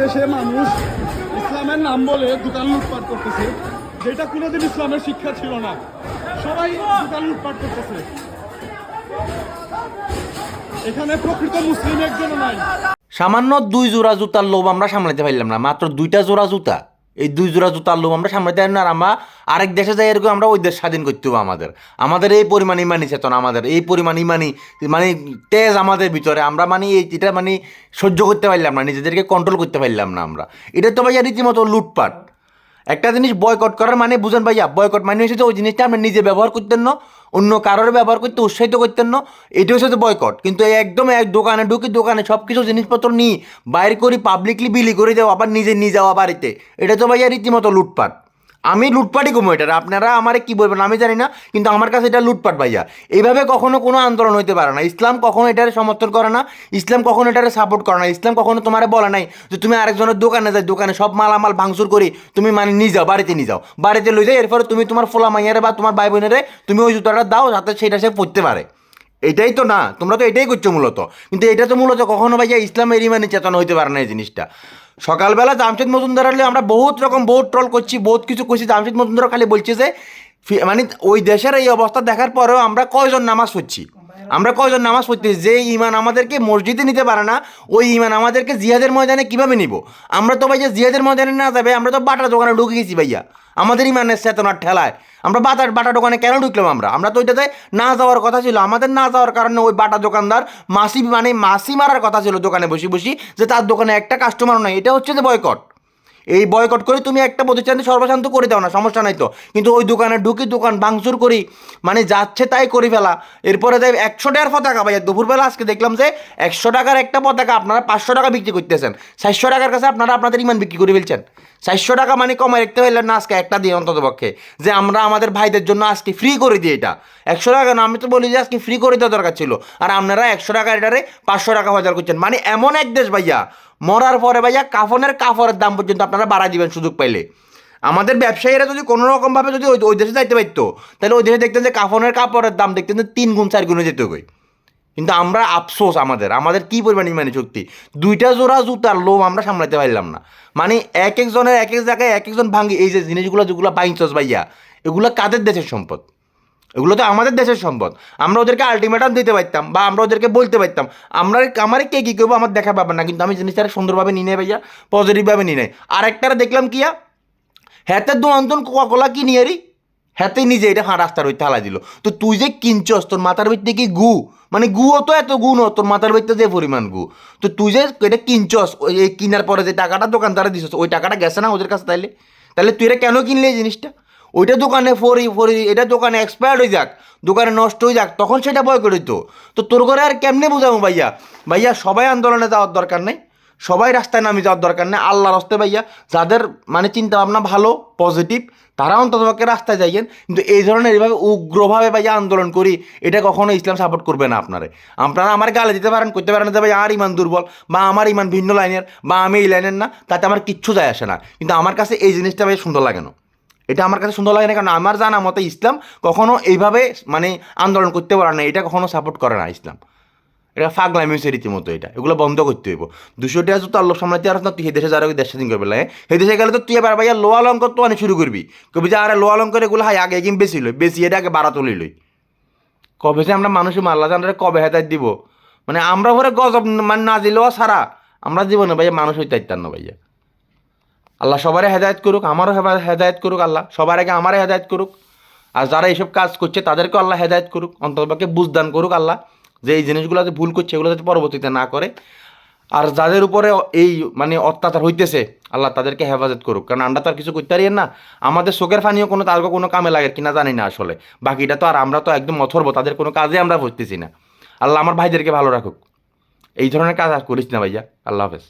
দেশে মানুষ ইসলামের নাম বলে দোকান লুটপাট করতেছে, যেটা কোনোদিন ইসলামের শিক্ষা ছিল না। সবাই দোকান লুটপাট করতেছে, এখানে প্রকৃত মুসলিম একজনও নাই। সামান্য 2 জোড়া জুতার লোভ আমরা সামলাতে পারলাম না, মাত্র 2টা জোড়া জুতা। এই 2 জোড়া জুতার লোভ আমরা সামলাতে পারি না। আর আমরা আরেক দেশে যাই এরকম আমরা ওই দেশ স্বাধীন করতে হবে। আমাদের এই পরিমাণ ইমানি চেতনা, আমাদের এই পরিমাণ ইমানি মানে তেজ আমাদের ভিতরে, আমরা এটা সহ্য করতে পারলাম না, নিজেদেরকে কন্ট্রোল করতে পারলাম না আমরা। এটা তো ভাইয়া রীতিমতো লুটপাট। একটা জিনিস বয়কট করার মানে বুঝেন ভাইয়া, বয়কট মানে হচ্ছে ওই জিনিসটা আমরা নিজে ব্যবহার করতেন না, অন্য কারোর ব্যবহার করতে উৎসাহিত করতেন না, এটা হচ্ছে বয়কট। কিন্তু একদম এক দোকানে ঢুকি, দোকানে সব কিছু জিনিসপত্র নিয়ে বাইর করি, পাবলিকলি বিলি করে দেওয়া, আবার নিজে নিয়ে যাওয়া বাড়িতে, এটা তো ভাইয়া রীতিমতো লুটপাট। আমি লুটপাটই কমো এটা, আপনারা আমারে কি বলবেন আমি জানি না, কিন্তু আমার কাছে এটা লুটপাট ভাইয়া। এইভাবে কখনো কোনো আন্দোলন হইতে পারে না। ইসলাম কখনো এটারে সমর্থন করে না, ইসলাম কখনো এটারে সাপোর্ট করে না। ইসলাম কখনো তোমার বলে নাই যে তুমি আরেকজনের দোকানে যাই, দোকানে সব মালামাল ভাঙচুর করি, তুমি নিয়ে যাও, বাড়িতে নিয়ে যাও, বাড়িতে লই যাও, এরপরে তুমি তোমার ফোলা মাইয়ারে বা তোমার ভাই বোনেরে তুমি ওই জুতাটা দাও যাতে সেটা সে পড়তে পারে। এটাই তো না, তোমরা তো এটাই করছো মূলত। কিন্তু এটা তো মূলত কখনো ভাইয়া ইসলামের ইমানি চেতনা হইতে পারে না এই জিনিসটা। সকালবেলা জামশেদ মজুমদার হলে আমরা বহুত ট্রল করছি, বহুত কিছু করছি। জামশেদ মজুমদার খালি বলছে যে ওই দেশের এই অবস্থা দেখার পরেও আমরা কয়জন নামাজ পড়ছি, আমরা কয়জন নামাজ পড়তেছি। যে ইমান আমাদেরকে মসজিদে নিতে পারে না, ওই ইমান আমাদেরকে জিহাদের ময়দানে কীভাবে নিব? আমরা তো ভাইয়া জিহাদের ময়দানে না যাবে, আমরা তো বাটার দোকানে ঢুকে গেছি ভাইয়া, আমাদের ইমানের চেতনার ঠেলায়। আমরা বাটা দোকানে কেন ঢুকলাম? আমরা তো ওইটাতে না যাওয়ার কথা ছিল। আমাদের না যাওয়ার কারণে ওই বাটা দোকানদার মাসি মারার কথা ছিল দোকানে বসে বসে, যে তার দোকানে একটা কাস্টমার নয়। এটা হচ্ছে যে বয়কট। এই বয়কট করে তুমি একটা প্রতিষ্ঠানকে সর্বশান্ত করে দাও না, সমস্যা নাই তো। কিন্তু ওই দোকানে ঢুকি, দোকান ভাঙচুর করি, যাচ্ছে তাই করে ফেলা। এরপরে দেয় 100 টাকার পতাকা ভাইয়া। দুপুরবেলা আজকে দেখলাম যে 100 টাকার একটা পতাকা আপনারা 500 টাকা বিক্রি করতেছেন। 400 টাকার কাছে আপনারা আপনাদের ইমান বিক্রি করে ফেলছেন। 400 টাকা কমে রাখতে পারলেন না আজকে একটা দিয়ে অন্তত পক্ষে, যে আমরা আমাদের ভাইদের জন্য আজকে ফ্রি করে দিই। এটা 100 টাকা না, আমি তো বলি যে আজকে ফ্রি করে দেওয়া দরকার ছিল। আর আপনারা 100 টাকা এটারে 500 টাকা বাজার করছেন। এমন এক দেশ ভাইয়া, মরার পরে ভাইয়া কাফনের দাম পর্যন্ত আপনারা বাড়াই দিবেন সুযোগ পাইলে। আমাদের ব্যবসায়ীরা যদি কোনো রকমভাবে যদি ওই দেশে যাইতে পারতো, তাহলে ওই দেশে দেখতেন যে কাপড়ের দাম দেখতেন যে 3 গুণ 4 গুণে যেতে হবে। কিন্তু আমরা আফসোস, আমাদের কী পরিমাণ ইমানি শক্তি, 2টা জোড়া জুতার লোভ আমরা সামলাতে পারলাম না। এক একজনের এক এক জায়গায় এক একজন ভাঙি। এই যে জিনিসগুলো যেগুলো বাইঞ্চস ভাইয়া, এগুলো কাদের দেশের সম্পদ? এগুলো তো আমাদের দেশের সম্পদ। আমরা ওদেরকে আলটিমেটাম দিতে পারতাম, বা আমরা ওদেরকে বলতে পারতাম আমার কে কী করবো আমার দেখা পাবেন না। কিন্তু আমি জিনিসটা সুন্দরভাবে নিয়ে নেই ভাইয়া, পজিটিভভাবে নিয়ে নেই। আরেকটারা দেখলাম কিয়া, হ্যাতে দোয়ান্তন কোকা-কোলা কি নিয়ে রি, হ্যাতে নিজে এটা রাস্তার ওই থালা দিল। তো তুই যে কিনছস, তোর মাথার ভিতরে কি গু, গুও তো এত গু ন, তোর মাথার ভিতরে যে পরিমাণ গু। তো তুই যে এটা কিনছস, এই কিনার পরে যে টাকাটা দোকানদারে দিছস, ওই টাকাটা গেছে না ওদের কাছে? তাহলে তুই এটা কেন কিনলি এই জিনিসটা? ওইটা দোকানে ফরি এটা দোকানে এক্সপায়ার্ড হয়ে যাক, দোকানে নষ্ট হয়ে যাক, তখন সেটা বয় করিত। তো তোর করে আর কেমনে বুঝাবো ভাইয়া? সবাই আন্দোলনে যাওয়ার দরকার নেই, সবাই রাস্তায় নামে যাওয়ার দরকার নেই। আল্লাহর রাস্তায় ভাইয়া যাদের চিন্তা ভাবনা ভালো, পজিটিভ, তারা অন্ততপক্ষে রাস্তায় যাইয়েন। কিন্তু এই ধরনের এইভাবে উগ্রভাবে ভাইয়া আন্দোলন করি, এটা কখনো ইসলাম সাপোর্ট করবে না। আপনারা আমার গালে দিতে পারেন, করতে পারেন যে ভাই আমার ইমান দুর্বল, বা আমার ইমান ভিন্ন লাইনের, বা আমি এই লাইনের না, তাতে আমার কিচ্ছু যায় আসে না। কিন্তু আমার কাছে এই জিনিসটা ভাই সুন্দর লাগে না। এটা আমার কাছে সুন্দর লাগে না, কারণ আমার জানা মতে ইসলাম কখনো এইভাবে আন্দোলন করতে পারে না। এটা কখনো সাপোর্ট করে না ইসলাম। এটা ফাগলামি হয়েছে রীতিমতো। এগুলো বন্ধ করতে হইব। 200 টাকা তো আল্লাহ সামলাতে আর না, তুই সেই দেশে যারা দেশ স্বাধীন করবে লাগে, সেই দেশে গেলে তো তুই এবার ভাইয়া লোহা অলঙ্কর তো শুরু করবি। কবি যে আরে লোহা অলঙ্কর এগুলো হাই আগে এগিয়ে বেশি এটা আগে বাড়া তুলি লই। কবে যে আমরা মানুষের মাল্লা জানলে কবে হেদায়ত দিব? আমরা পরে গজব না দিলেও সারা আমরা জীবনে ভাইয়া মানুষ হইতে পারতাম না ভাইয়া। আল্লাহ সবারই হেদায়ত করুক, আমারও হেদায়ত করুক আল্লাহ, সবার আগে আমারও হেদায়ত করুক। আর যারা এইসব কাজ করছে তাদেরকেও আল্লাহ হেদায়ত করুক, অন্ততপক্ষে বুঝদান করুক আল্লাহ, যে এই জিনিসগুলো যে ভুল করছে এগুলো যাতে পরবর্তীতে না করে। আর যাদের উপরে এই অত্যাচার হইতেছে আল্লাহ তাদেরকে হেফাজত করুক, কারণ আমরা তো আর কিছু করতে পারি না। আমাদের চোখের পানিও তারও কোনো কামে লাগে কিনা জানি না আসলে। বাকিটা তো আর আমরা তো একদম অথর্ব, তাদের কোনো কাজে আমরা বুঝতেছি না। আল্লাহ আমার ভাইদেরকে ভালো রাখুক। এই ধরনের কাজ আর করিস না ভাইয়া। আল্লাহ হাফেজ।